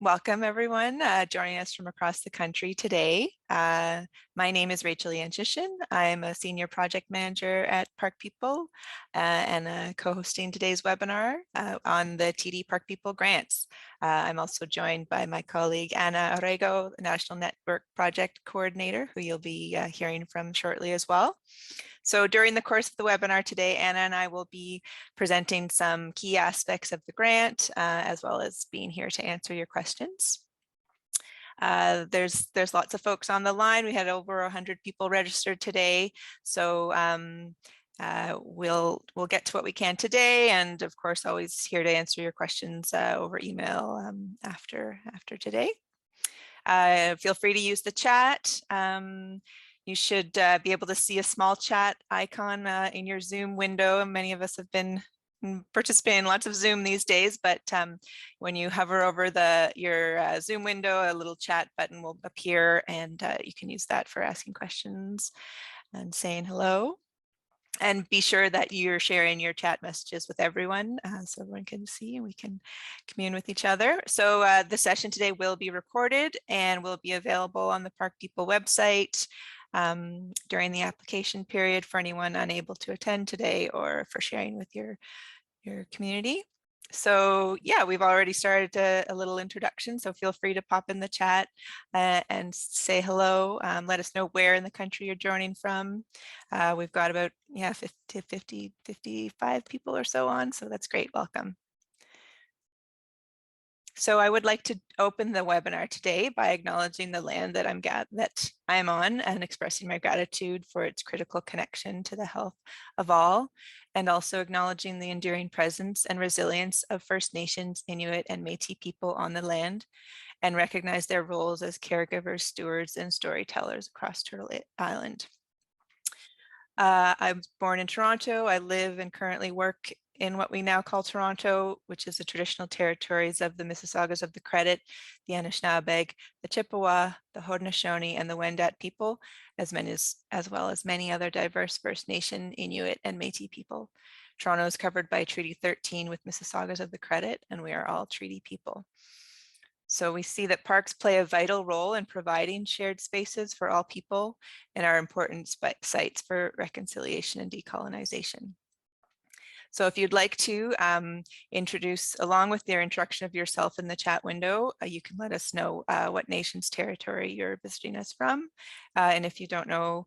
Welcome everyone joining us from across the country today. My name is Rachel Yanchishin. I'm a senior project manager at Park People and co-hosting today's webinar on the TD Park People grants. I'm also joined by my colleague Anna Orrego, the National Network Project Coordinator, who you'll be hearing from shortly as well. So during the course of the webinar today, Anna and I will be presenting some key aspects of the grant, as well as being here to answer your questions. There's lots of folks on the line. We had over 100 people registered today, so we'll get to what we can today, and of course, always here to answer your questions over email after today. Feel free to use the chat. You should be able to see a small chat icon in your Zoom window, and many of us have been participating in lots of Zoom these days, but when you hover over your Zoom window, a little chat button will appear, and you can use that for asking questions and saying hello. And be sure that you're sharing your chat messages with everyone so everyone can see and we can commune with each other. So the session today will be recorded and will be available on the Park People website during the application period for anyone unable to attend today or for sharing with your community. So yeah, we've already started a little introduction, so feel free to pop in the chat and say hello. Let us know where in the country you're joining from. We've got about 55 people or so on, so that's great. Welcome. So I would like to open the webinar today by acknowledging the land that I'm on and expressing my gratitude for its critical connection to the health of all, and also acknowledging the enduring presence and resilience of First Nations, Inuit, and Métis people on the land, and recognize their roles as caregivers, stewards, and storytellers across Turtle Island. I was born in Toronto. I live and currently work in what we now call Toronto, which is the traditional territories of the Mississaugas of the Credit, the Anishinaabe, the Chippewa, the Haudenosaunee, and the Wendat people, as well as many other diverse First Nation, Inuit, and Métis people. Toronto is covered by Treaty 13 with Mississaugas of the Credit, and we are all treaty people. So we see that parks play a vital role in providing shared spaces for all people and are important sites for reconciliation and decolonization. So if you'd like to introduce, along with your introduction of yourself in the chat window, you can let us know what nation's territory you're visiting us from. And if you don't know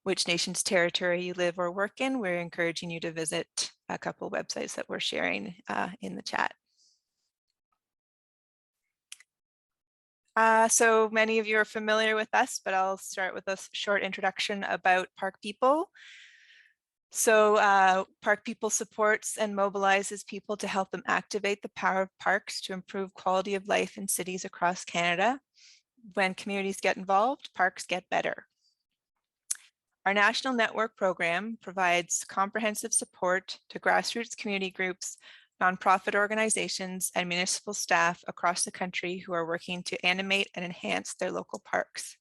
which nation's territory you live or work in, we're encouraging you to visit a couple websites that we're sharing in the chat. So many of you are familiar with us, but I'll start with a short introduction about Park People. So Park People supports and mobilizes people to help them activate the power of parks to improve quality of life in cities across Canada. When communities get involved, parks get better. Our national network program provides comprehensive support to grassroots community groups, nonprofit organizations, and municipal staff across the country who are working to animate and enhance their local parks.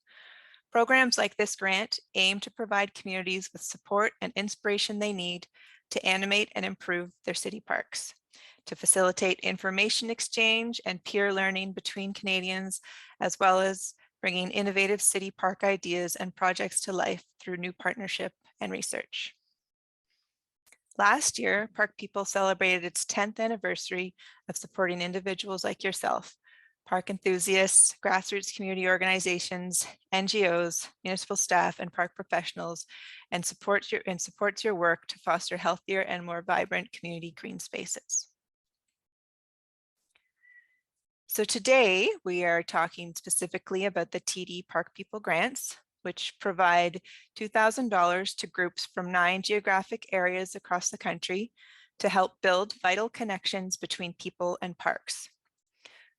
Programs like this grant aim to provide communities with support and inspiration they need to animate and improve their city parks, to facilitate information exchange and peer learning between Canadians, as well as bringing innovative city park ideas and projects to life through new partnership and research. Last year, Park People celebrated its 10th anniversary of supporting individuals like yourself, park enthusiasts, grassroots community organizations, NGOs, municipal staff, and park professionals, and supports your work to foster healthier and more vibrant community green spaces. So today we are talking specifically about the TD Park People grants, which provide $2,000 to groups from 9 geographic areas across the country to help build vital connections between people and parks.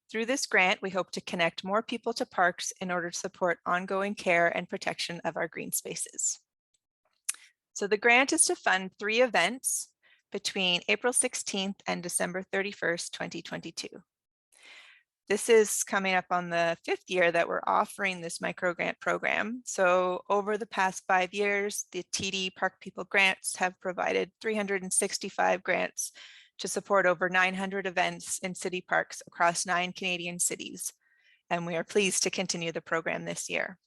Through this grant, we hope to connect more people to parks in order to support ongoing care and protection of our green spaces. So the grant is to fund 3 events between April 16th and December 31st, 2022. This is coming up on the 5th year that we're offering this microgrant program. So over the past 5 years, the TD Park People grants have provided 365 grants to support over 900 events in city parks across 9 Canadian cities. And we are pleased to continue the program this year.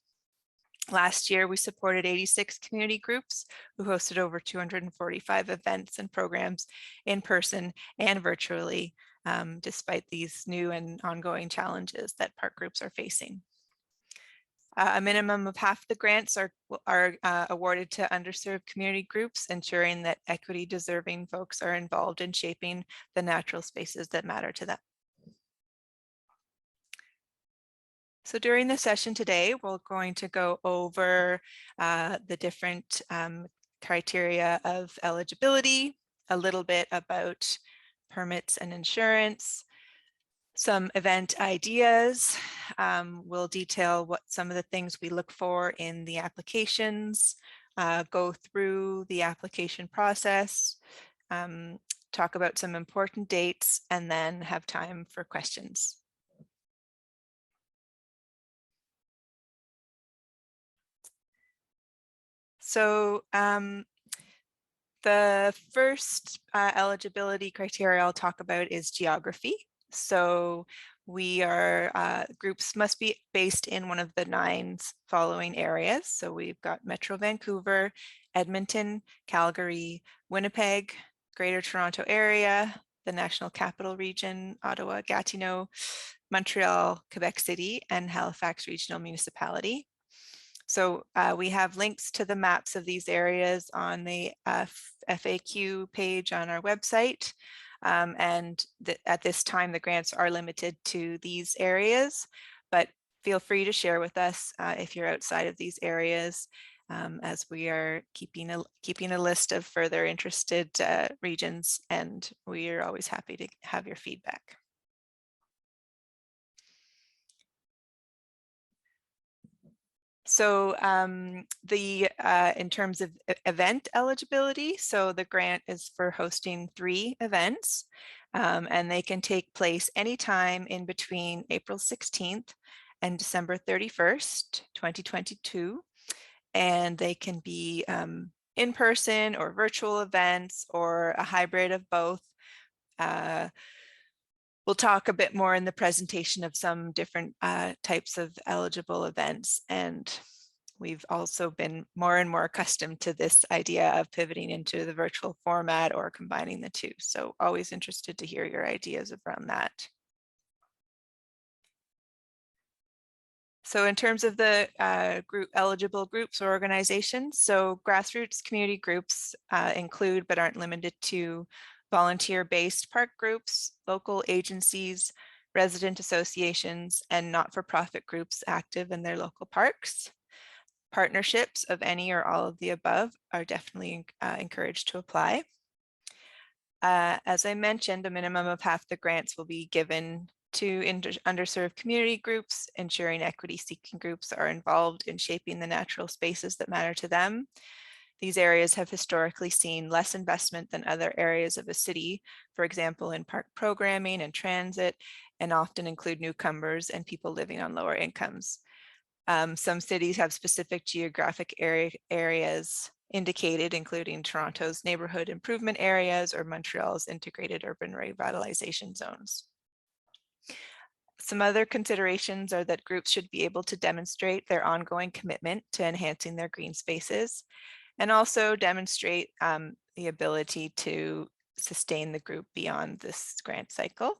Last year, we supported 86 community groups who hosted over 245 events and programs in person and virtually, despite these new and ongoing challenges that park groups are facing. A minimum of half the grants are awarded to underserved community groups, ensuring that equity deserving folks are involved in shaping the natural spaces that matter to them. So during the session today, we're going to go over the different criteria of eligibility, a little bit about permits and insurance, some event ideas. We'll detail what some of the things we look for in the applications, go through the application process, talk about some important dates, and then have time for questions. So the first eligibility criteria I'll talk about is geography. So groups must be based in one of the 9 following areas. So we've got Metro Vancouver, Edmonton, Calgary, Winnipeg, Greater Toronto Area, the National Capital Region, Ottawa, Gatineau, Montreal, Quebec City, and Halifax Regional Municipality. So we have links to the maps of these areas on the FAQ page on our website. At this time, the grants are limited to these areas, but feel free to share with us if you're outside of these areas, as we are keeping a list of further interested regions, and we are always happy to have your feedback. So in terms of event eligibility, so the grant is for hosting 3 events, and they can take place anytime in between April 16th and December 31st, 2022. And they can be in person or virtual events or a hybrid of both. We'll talk a bit more in the presentation of some different types of eligible events, and we've also been more and more accustomed to this idea of pivoting into the virtual format or combining the two. So always interested to hear your ideas around that. So in terms of the eligible groups or organizations, so grassroots community groups include but aren't limited to volunteer-based park groups, local agencies, resident associations, and not-for-profit groups active in their local parks. Partnerships of any or all of the above are definitely encouraged to apply. As I mentioned, a minimum of half the grants will be given to underserved community groups, ensuring equity-seeking groups are involved in shaping the natural spaces that matter to them. These areas have historically seen less investment than other areas of a city, for example, in park programming and transit, and often include newcomers and people living on lower incomes. Some cities have specific geographic areas indicated, including Toronto's neighborhood improvement areas or Montreal's integrated urban revitalization zones. Some other considerations are that groups should be able to demonstrate their ongoing commitment to enhancing their green spaces, and also demonstrate the ability to sustain the group beyond this grant cycle.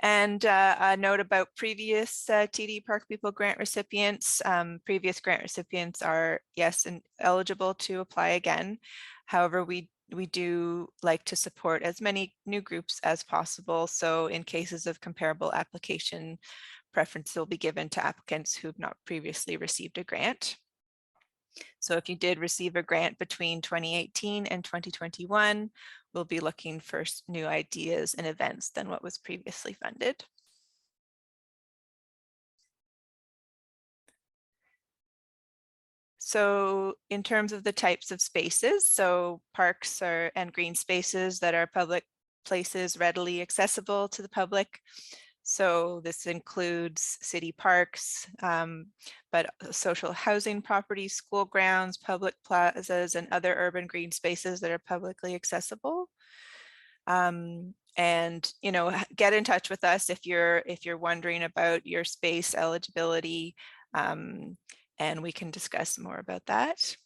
And a note about previous TD Park People grant recipients. Previous grant recipients are, yes, eligible to apply again. However, we do like to support as many new groups as possible. So in cases of comparable application, preference will be given to applicants who have not previously received a grant. So if you did receive a grant between 2018 and 2021, we'll be looking for new ideas and events than what was previously funded. So in terms of the types of spaces, so parks and green spaces that are public places readily accessible to the public. So this includes city parks, but social housing properties, school grounds, public plazas, and other urban green spaces that are publicly accessible. And get in touch with us if you're wondering about your space eligibility, and we can discuss more about that.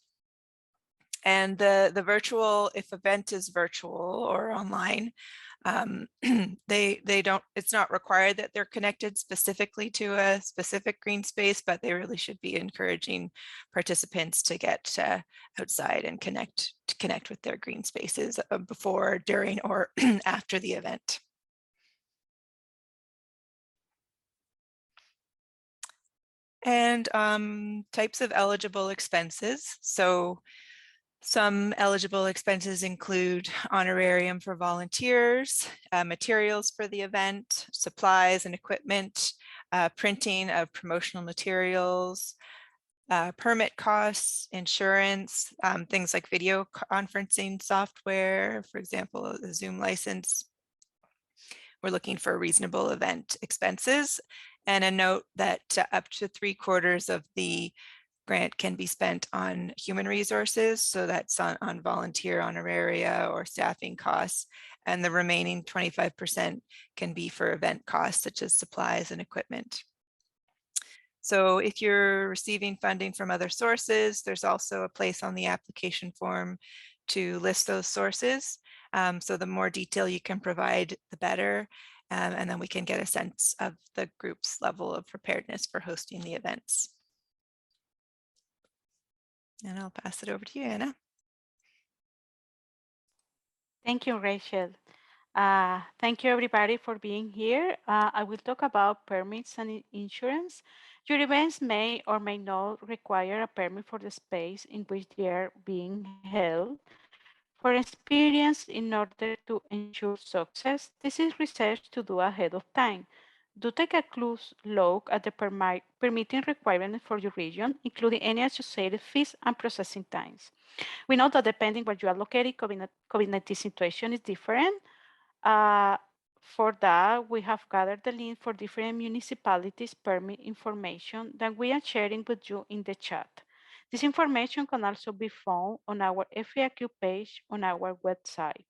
And the virtual, if event is virtual or online, they don't, it's not required that they're connected specifically to a specific green space, but they really should be encouraging participants to get outside and connect with their green spaces before, during, or after the event. And types of eligible expenses. So some eligible expenses include honorarium for volunteers, materials for the event, supplies and equipment, printing of promotional materials, permit costs, insurance, things like video conferencing software, for example, a Zoom license. We're looking for reasonable event expenses, and a note that up to 3/4 of the grant can be spent on human resources, so that's on volunteer honoraria or staffing costs, and the remaining 25% can be for event costs such as supplies and equipment. So if you're receiving funding from other sources, there's also a place on the application form to list those sources. So the more detail you can provide, the better. And then we can get a sense of the group's level of preparedness for hosting the events. And I'll pass it over to you, Anna. Thank you, Rachel. Thank you, everybody, for being here. I will talk about permits and insurance. Your events may or may not require a permit for the space in which they are being held. For experience, in order to ensure success, this is research to do ahead of time. Do take a close look at the permitting requirements for your region, including any associated fees and processing times. We know that depending where you are located, COVID-19 situation is different. For that, we have gathered the link for different municipalities' permit information that we are sharing with you in the chat. This information can also be found on our FAQ page on our website,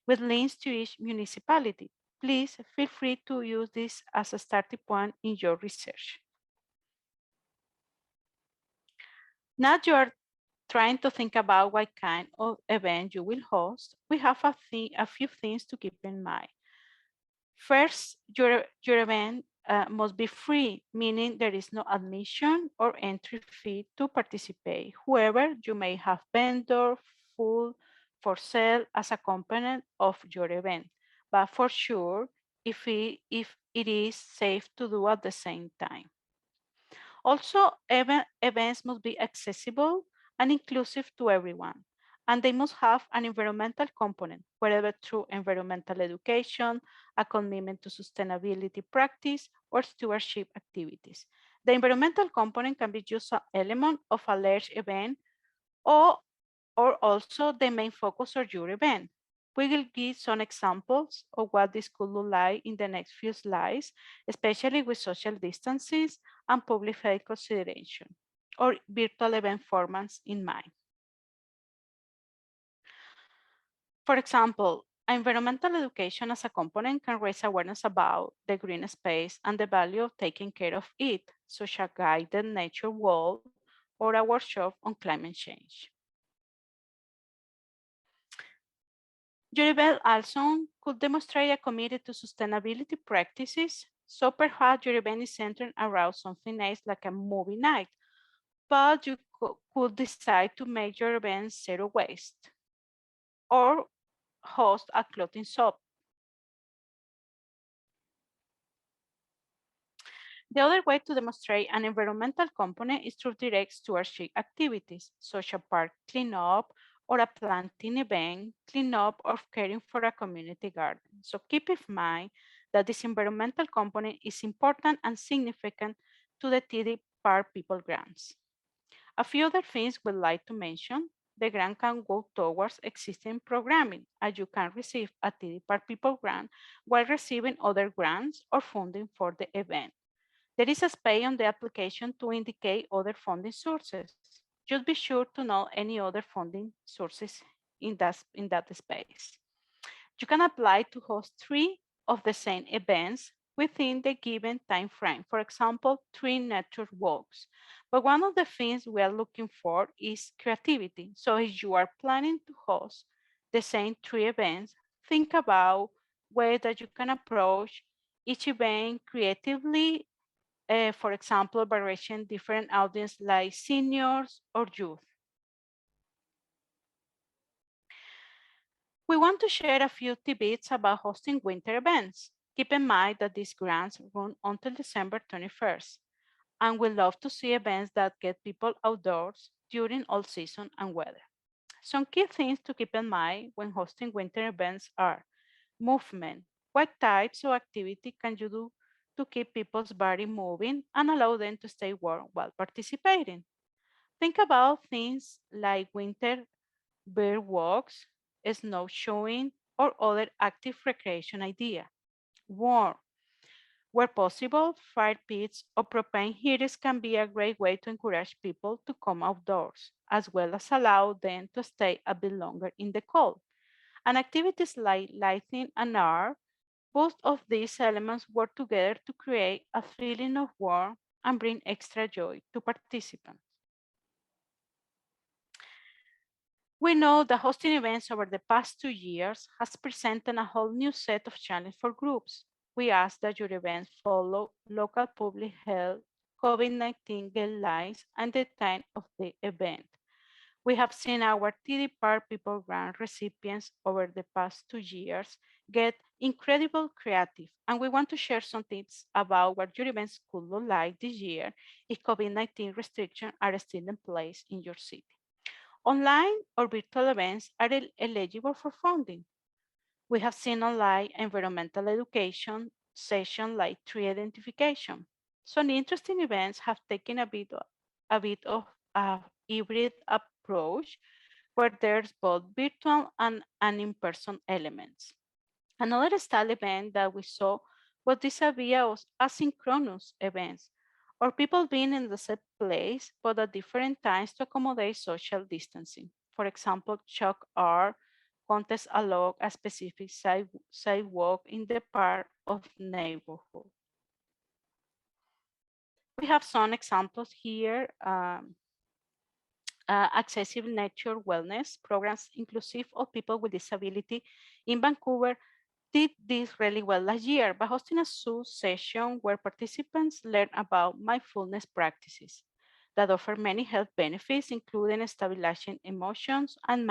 with links to each municipality. Please feel free to use this as a starting point in your research. Now you are trying to think about what kind of event you will host, we have a few things to keep in mind. First, your event must be free, meaning there is no admission or entry fee to participate. However, you may have vendor, food for sale as a component of your event, but for sure, if it is safe to do at the same time. Also, events must be accessible and inclusive to everyone, and they must have an environmental component, whether through environmental education, a commitment to sustainability practice, or stewardship activities. The environmental component can be just an element of a large event or also the main focus of your event. We will give some examples of what this could look like in the next few slides, especially with social distances and public health consideration or virtual event formats in mind. For example, environmental education as a component can raise awareness about the green space and the value of taking care of it, such as a guided nature walk or a workshop on climate change. Your event also could demonstrate a commitment to sustainability practices, so perhaps your event is centered around something nice like a movie night, but you could decide to make your event zero waste or host a clothing shop. The other way to demonstrate an environmental component is through direct stewardship activities, such as park cleanup or a planting event, cleanup or caring for a community garden. So keep in mind that this environmental component is important and significant to the TD Park People grants. A few other things we'd like to mention. The grant can go towards existing programming, as you can receive a TD Park People grant while receiving other grants or funding for the event. There is a space on the application to indicate other funding sources. Just be sure to know any other funding sources in that space. You can apply to host 3 of the same events within the given time frame. For example, 3 nature walks. But one of the things we are looking for is creativity. So if you are planning to host the same 3 events, think about ways that you can approach each event creatively. For example, by reaching different audience like seniors or youth. We want to share a few tidbits about hosting winter events. Keep in mind that these grants run until December 21st, and we love to see events that get people outdoors during all season and weather. Some key things to keep in mind when hosting winter events are movement. What types of activity can you do to keep people's body moving and allow them to stay warm while participating? Think about things like winter bear walks, snowshoeing, or other active recreation idea. Warm. Where possible, fire pits or propane heaters can be a great way to encourage people to come outdoors, as well as allow them to stay a bit longer in the cold. And activities like lighting and art, both of these elements work together to create a feeling of warmth and bring extra joy to participants. We know that hosting events over the past 2 years has presented a whole new set of challenges for groups. We ask that your events follow local public health, COVID-19 guidelines, and the time of the event. We have seen our TD Park People Grant recipients over the past 2 years get incredible creative, and we want to share some tips about what your events could look like this year if COVID-19 restrictions are still in place in your city. Online or virtual events are eligible for funding. We have seen online environmental education sessions like tree identification. Some interesting events have taken a bit of a hybrid approach where there's both virtual and in-person elements. Another style event that we saw was this idea of asynchronous events, or people being in the same place but at different times to accommodate social distancing. For example, chalk art contests along a specific sidewalk in the part of neighborhood. We have some examples here. Accessible nature wellness programs inclusive of people with disability in Vancouver did this really well last year by hosting a Zoom session where participants learn about mindfulness practices that offer many health benefits, including stabilizing emotions and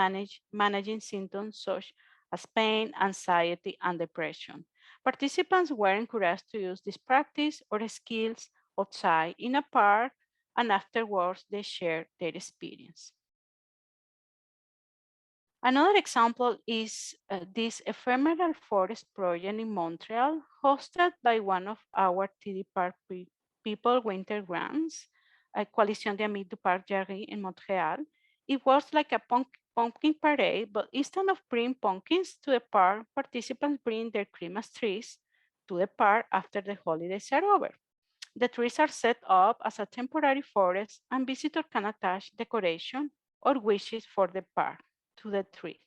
managing symptoms such as pain, anxiety, and depression. Participants were encouraged to use this practice or skills outside in a park, and afterwards they shared their experience. Another example is this Ephemeral Forest project in Montreal, hosted by one of our TD Park People Winter Grants, a Coalition des Amis du Parc Jarry in Montreal. It was like a pumpkin parade, but instead of bringing pumpkins to the park, participants bring their Christmas trees to the park after the holidays are over. The trees are set up as a temporary forest, and visitors can attach decoration or wishes for the park to the tree.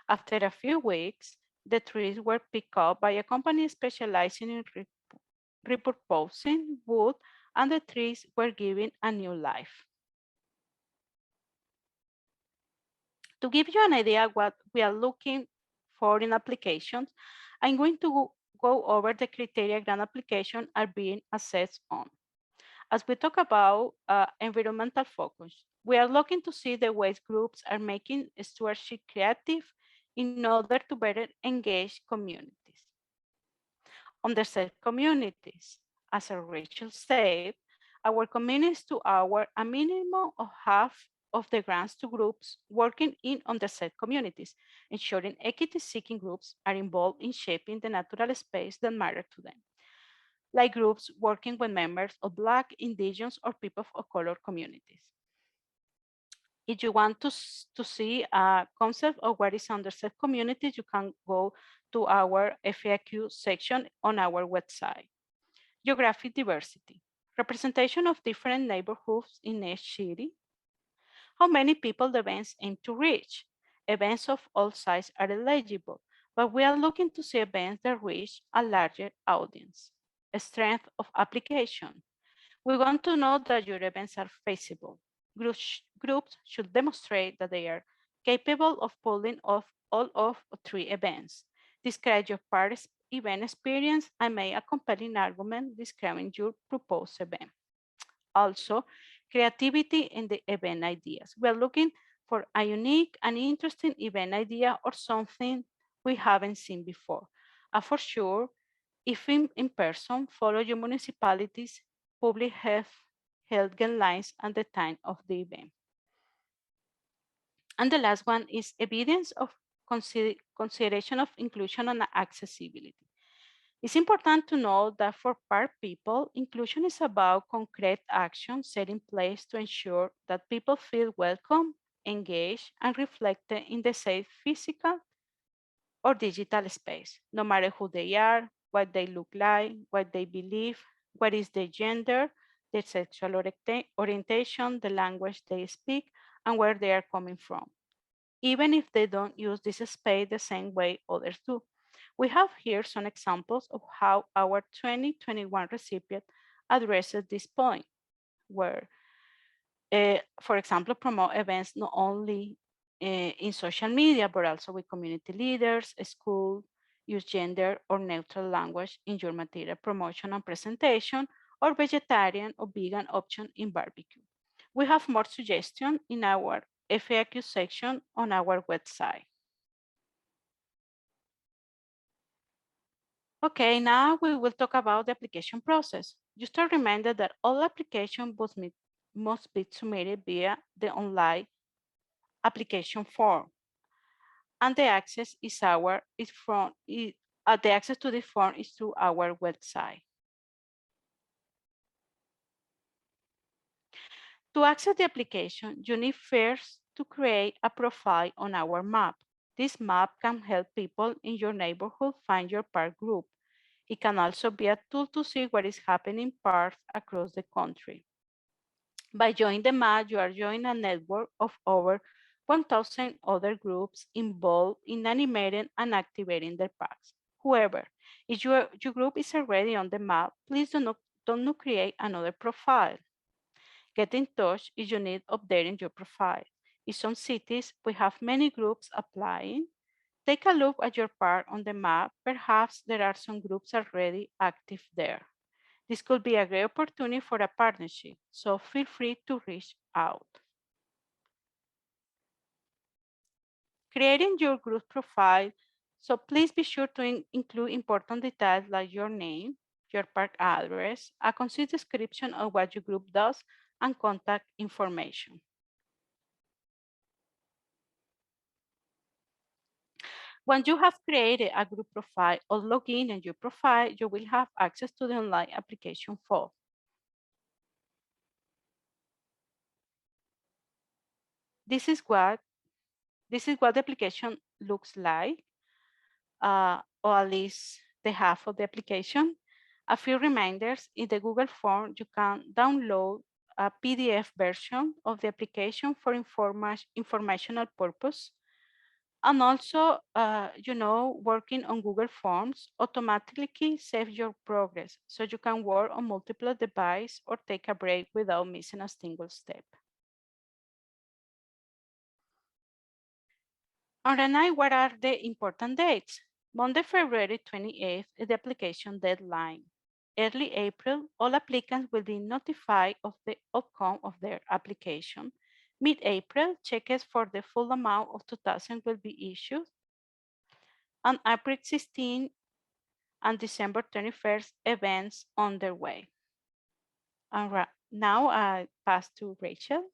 After a few weeks, the trees were picked up by a company specializing in repurposing wood, and the trees were given a new life. To give you an idea what we are looking for in applications, I'm going to go over the criteria grant applications are being assessed on. As we talk about environmental focus, we are looking to see the ways groups are making stewardship creative in order to better engage communities. Underserved communities. As Rachel said, our communities to award a minimum of half of the grants to groups working in underserved communities, ensuring equity-seeking groups are involved in shaping the natural space that matter to them, like groups working with members of Black, Indigenous, or people of color communities. If you want to see a concept of what is underserved communities, you can go to our FAQ section on our website. Geographic diversity, representation of different neighborhoods in each city. How many people the events aim to reach? Events of all sizes are eligible, but we are looking to see events that reach a larger audience. A strength of application. We want to know that your events are feasible. Groups should demonstrate that they are capable of pulling off all of 3 events. Describe your party's event experience and make a compelling argument describing your proposed event. Also, creativity in the event ideas. We are looking for a unique and interesting event idea or something we haven't seen before. For sure, if in person, follow your municipality's public health guidelines and the time of the event. And the last one is evidence of consideration of inclusion and accessibility. It's important to know that for PAR people, inclusion is about concrete action set in place to ensure that people feel welcome, engaged, and reflected in the safe physical or digital space, no matter who they are, what they look like, what they believe, what is their gender, their sexual orientation, the language they speak, and where they are coming from, even if they don't use this space the same way others do. We have here some examples of how our 2021 recipient addresses this point, where, for example, promote events not only in social media, but also with community leaders, school, use gender or neutral language in your material promotion and presentation, or vegetarian or vegan option in barbecue. We have more suggestions in our FAQ section on our website. Okay, now we will talk about the application process. Just a reminder that all applications must be submitted via the online application form, and the access the access to the form is through our website. To access the application, you need first to create a profile on our map. This map can help people in your neighborhood find your park group. It can also be a tool to see what is happening in parks across the country. By joining the map, you are joining a network of over 1,000 other groups involved in animating and activating their parks. However, if your group is already on the map, please don't create another profile. Get in touch if you need updating your profile. In some cities, we have many groups applying. Take a look at your park on the map. Perhaps there are some groups already active there. This could be a great opportunity for a partnership, so feel free to reach out. Creating your group profile, so please be sure to include important details like your name, your park address, a concise description of what your group does, and contact information. Once you have created a group profile or log in your profile, you will have access to the online application form. This is what the application looks like, or at least the half of the application. A few reminders: in the Google form, you can download a PDF version of the application for informational purpose. And also, working on Google Forms automatically saves your progress, so you can work on multiple devices or take a break without missing a single step. On the night, what are the important dates? Monday, February 28th is the application deadline. Early April, all applicants will be notified of the outcome of their application. Mid-April, checkers for the full amount of 2,000 will be issued. On April 16th and December 21st, events underway. All right, now I pass to Rachel.